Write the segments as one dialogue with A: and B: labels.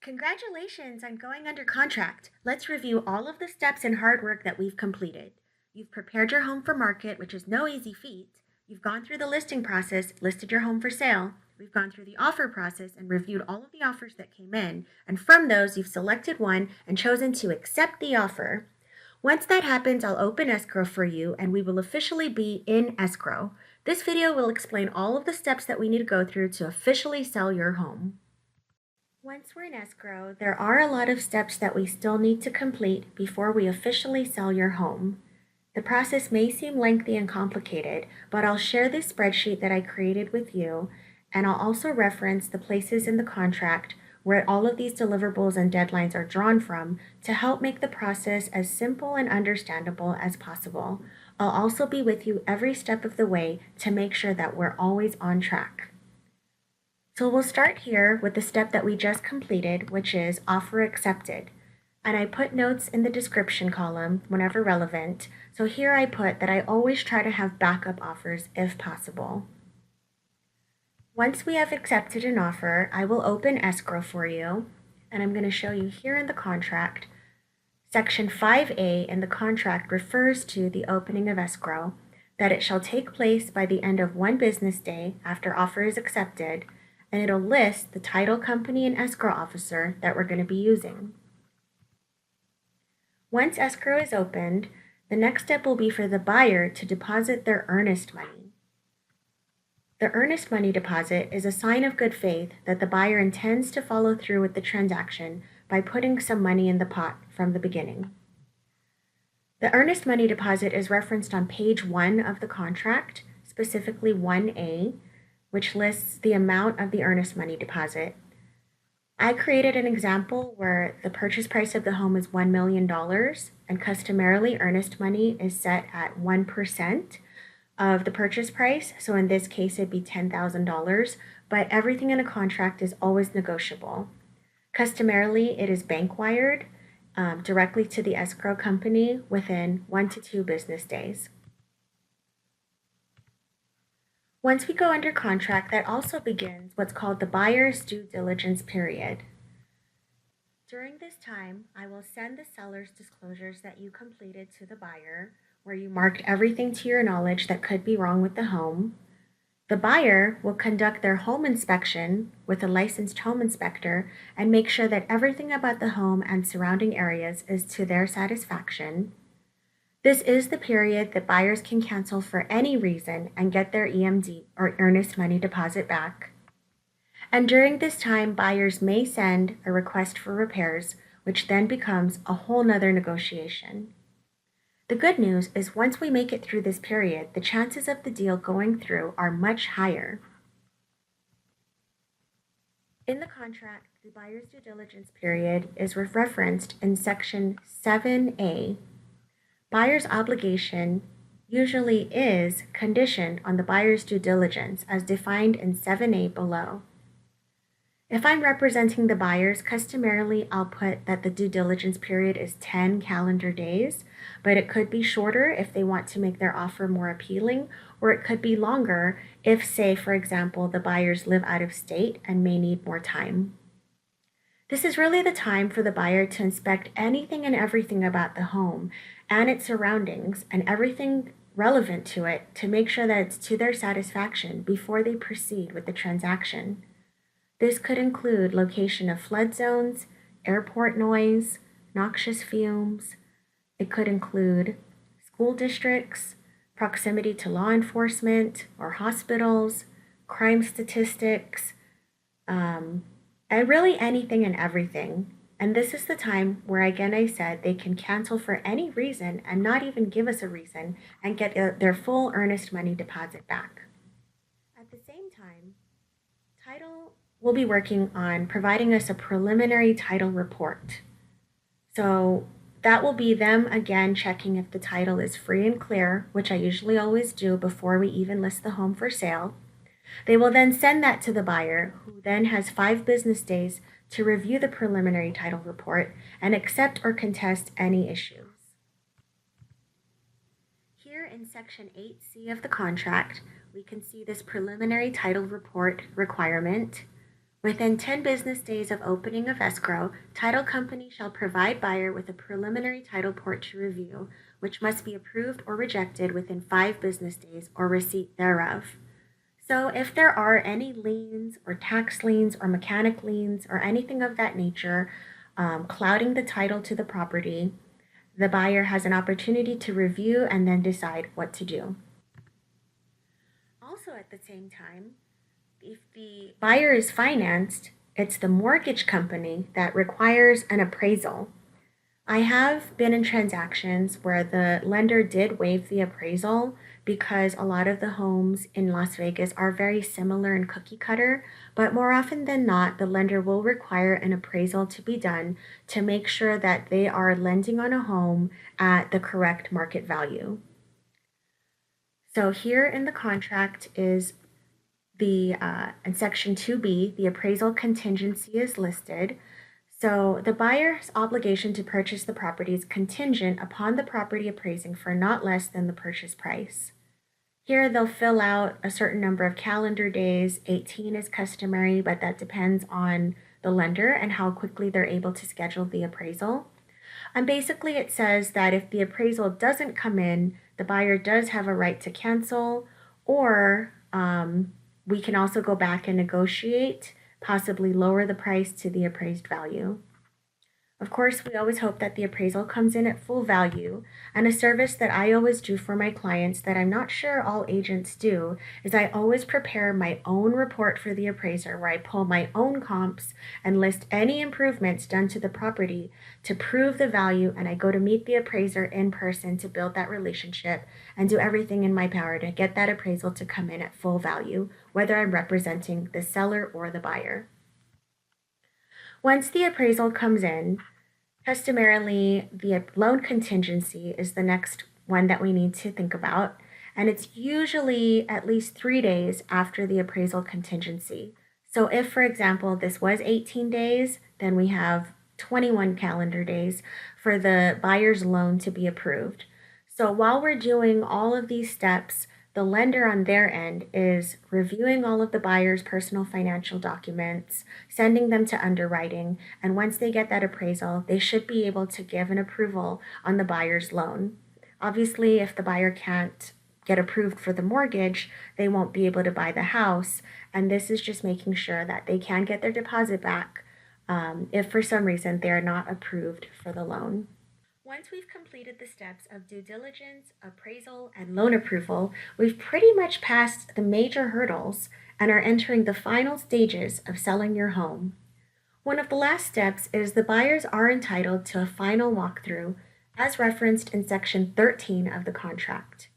A: Congratulations on going under contract. Let's review all of the steps and hard work that we've completed. You've prepared your home for market, which is no easy feat. You've gone through the listing process, listed your home for sale. We've gone through the offer process and reviewed all of the offers that came in. And from those, you've selected one and chosen to accept the offer. Once that happens, I'll open escrow for you and we will officially be in escrow. This video will explain all of the steps that we need to go through to officially sell your home. Once we're in escrow, there are a lot of steps that we still need to complete before we officially sell your home. The process may seem lengthy and complicated, but I'll share this spreadsheet that I created with you, and I'll also reference the places in the contract where all of these deliverables and deadlines are drawn from to help make the process as simple and understandable as possible. I'll also be with you every step of the way to make sure that we're always on track. So we'll start here with the step that we just completed, which is offer accepted. And I put notes in the description column whenever relevant. So here I put that I always try to have backup offers if possible. Once we have accepted an offer, I will open escrow for you. And I'm going to show you here in the contract. Section 5A in the contract refers to the opening of escrow, that it shall take place by the end of 1 business day after offer is accepted, and it'll list the title company and escrow officer that we're going to be using. Once escrow is opened, the next step will be for the buyer to deposit their earnest money. The earnest money deposit is a sign of good faith that the buyer intends to follow through with the transaction by putting some money in the pot from the beginning. The earnest money deposit is referenced on page 1 of the contract, specifically 1A, which lists the amount of the earnest money deposit. I created an example where the purchase price of the home is $1 million, and customarily earnest money is set at 1% of the purchase price. So in this case, it'd be $10,000, but everything in a contract is always negotiable. Customarily, it is bank wired directly to the escrow company within 1 to 2 business days. Once we go under contract, that also begins what's called the buyer's due diligence period. During this time, I will send the seller's disclosures that you completed to the buyer, where you marked everything to your knowledge that could be wrong with the home. The buyer will conduct their home inspection with a licensed home inspector and make sure that everything about the home and surrounding areas is to their satisfaction. This is the period that buyers can cancel for any reason and get their EMD or earnest money deposit back. And during this time, buyers may send a request for repairs, which then becomes a whole nother negotiation. The good news is once we make it through this period, the chances of the deal going through are much higher. In the contract, the buyer's due diligence period is referenced in section 7A. Buyer's obligation usually is conditioned on the buyer's due diligence as defined in 7A below. If I'm representing the buyers, customarily I'll put that the due diligence period is 10 calendar days, but it could be shorter if they want to make their offer more appealing, or it could be longer if, say, for example, the buyers live out of state and may need more time. This is really the time for the buyer to inspect anything and everything about the home and its surroundings and everything relevant to it to make sure that it's to their satisfaction before they proceed with the transaction. This could include location of flood zones, airport noise, noxious fumes. It could include school districts, proximity to law enforcement or hospitals, crime statistics, and really anything and everything. And this is the time where, again, I said they can cancel for any reason and not even give us a reason and get their full earnest money deposit back. At the same time, title will be working on providing us a preliminary title report. So that will be them again checking if the title is free and clear, which I usually always do before we even list the home for sale. They will then send that to the buyer, who then has 5 business days to review the preliminary title report and accept or contest any issues. Here in Section 8C of the contract, we can see this preliminary title report requirement, Within 10 business days of opening of escrow, title company shall provide buyer with a preliminary title port to review, which must be approved or rejected within 5 business days or receipt thereof. So if there are any liens or tax liens or mechanic liens or anything of that nature clouding the title to the property, the buyer has an opportunity to review and then decide what to do. Also at the same time, if the buyer is financed, it's the mortgage company that requires an appraisal. I have been in transactions where the lender did waive the appraisal because a lot of the homes in Las Vegas are very similar in cookie cutter, but more often than not, the lender will require an appraisal to be done to make sure that they are lending on a home at the correct market value. So here in the contract is in section 2B, the appraisal contingency is listed. So the buyer's obligation to purchase the property is contingent upon the property appraising for not less than the purchase price. Here they'll fill out a certain number of calendar days. 18 is customary, but that depends on the lender and how quickly they're able to schedule the appraisal. And basically it says that if the appraisal doesn't come in, the buyer does have a right to cancel, or we can also go back and negotiate, possibly lower the price to the appraised value. Of course, we always hope that the appraisal comes in at full value, and a service that I always do for my clients that I'm not sure all agents do is I always prepare my own report for the appraiser where I pull my own comps and list any improvements done to the property to prove the value, and I go to meet the appraiser in person to build that relationship and do everything in my power to get that appraisal to come in at full value, whether I'm representing the seller or the buyer. Once the appraisal comes in, customarily, the loan contingency is the next one that we need to think about, and it's usually at least 3 days after the appraisal contingency. So if, for example, this was 18 days, then we have 21 calendar days for the buyer's loan to be approved. So while we're doing all of these steps, the lender on their end is reviewing all of the buyer's personal financial documents, sending them to underwriting, and once they get that appraisal, they should be able to give an approval on the buyer's loan. Obviously, if the buyer can't get approved for the mortgage, they won't be able to buy the house, and this is just making sure that they can get their deposit back if for some reason they're not approved for the loan. Once we've completed the steps of due diligence, appraisal, and loan approval, we've pretty much passed the major hurdles and are entering the final stages of selling your home. One of the last steps is the buyers are entitled to a final walkthrough, as referenced in Section 13 of the contract.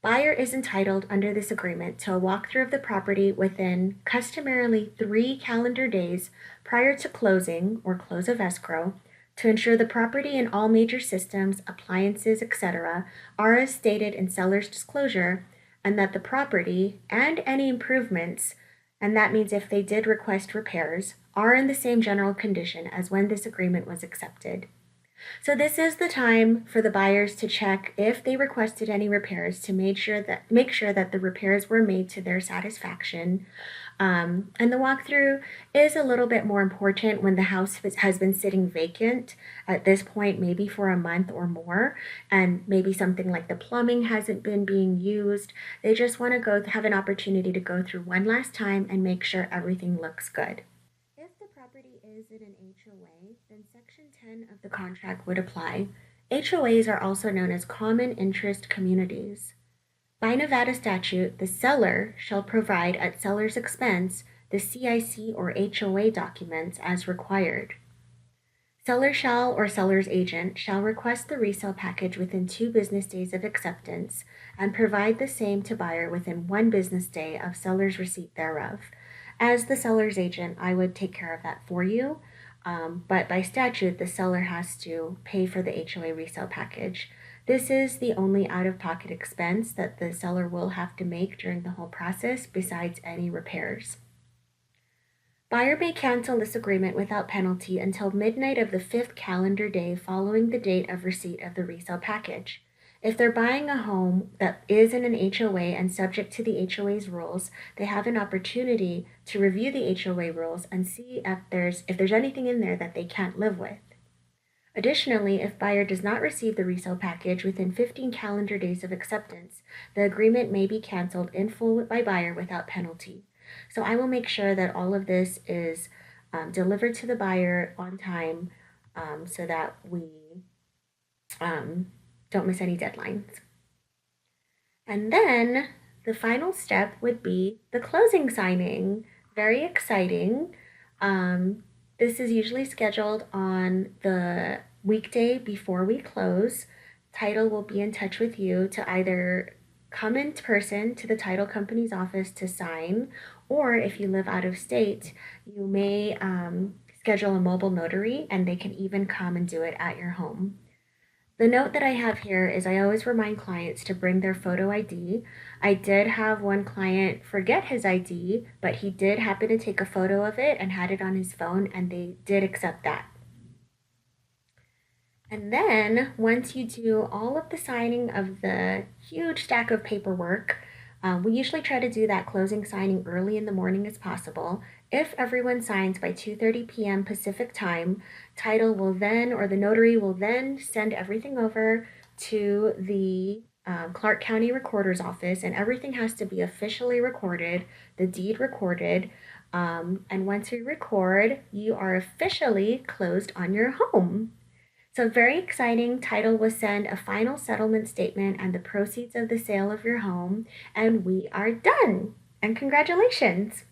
A: Buyer is entitled under this agreement to a walkthrough of the property within customarily 3 calendar days prior to closing or close of escrow, to ensure the property and all major systems, appliances, etc. are as stated in seller's disclosure, and that the property and any improvements, and that means if they did request repairs, are in the same general condition as when this agreement was accepted. So this is the time for the buyers to check if they requested any repairs to make sure that the repairs were made to their satisfaction. And the walkthrough is a little bit more important when the house has been sitting vacant at this point, maybe for a month or more, and maybe something like the plumbing hasn't been being used. They just want to have an opportunity to go through one last time and make sure everything looks good. If the property is in an HOA, then Section 10 of the contract would apply. HOAs are also known as common interest communities. By Nevada statute, the seller shall provide at seller's expense the CIC or HOA documents as required. Seller shall or seller's agent shall request the resale package within 2 business days of acceptance and provide the same to buyer within 1 business day of seller's receipt thereof. As the seller's agent, I would take care of that for you, but by statute, the seller has to pay for the HOA resale package. This is the only out-of-pocket expense that the seller will have to make during the whole process, besides any repairs. Buyer may cancel this agreement without penalty until midnight of the 5th calendar day following the date of receipt of the resale package. If they're buying a home that is in an HOA and subject to the HOA's rules, they have an opportunity to review the HOA rules and see if there's anything in there that they can't live with. Additionally, if buyer does not receive the resale package within 15 calendar days of acceptance, the agreement may be canceled in full by buyer without penalty. So I will make sure that all of this is delivered to the buyer on time so that we don't miss any deadlines. And then the final step would be the closing signing. Very exciting. This is usually scheduled on the weekday before we close. Title will be in touch with you to either come in person to the title company's office to sign, or if you live out of state, you may schedule a mobile notary and they can even come and do it at your home. The note that I have here is I always remind clients to bring their photo ID. I did have one client forget his ID, but he did happen to take a photo of it and had it on his phone, and they did accept that. And then once you do all of the signing of the huge stack of paperwork, we usually try to do that closing signing early in the morning as possible. If everyone signs by 2:30 p.m. Pacific time, title will then, or the notary will then send everything over to the Clark County Recorder's Office, and everything has to be officially recorded, the deed recorded. And once we record, you are officially closed on your home. So very exciting. Title will send a final settlement statement and the proceeds of the sale of your home, and we are done. And congratulations.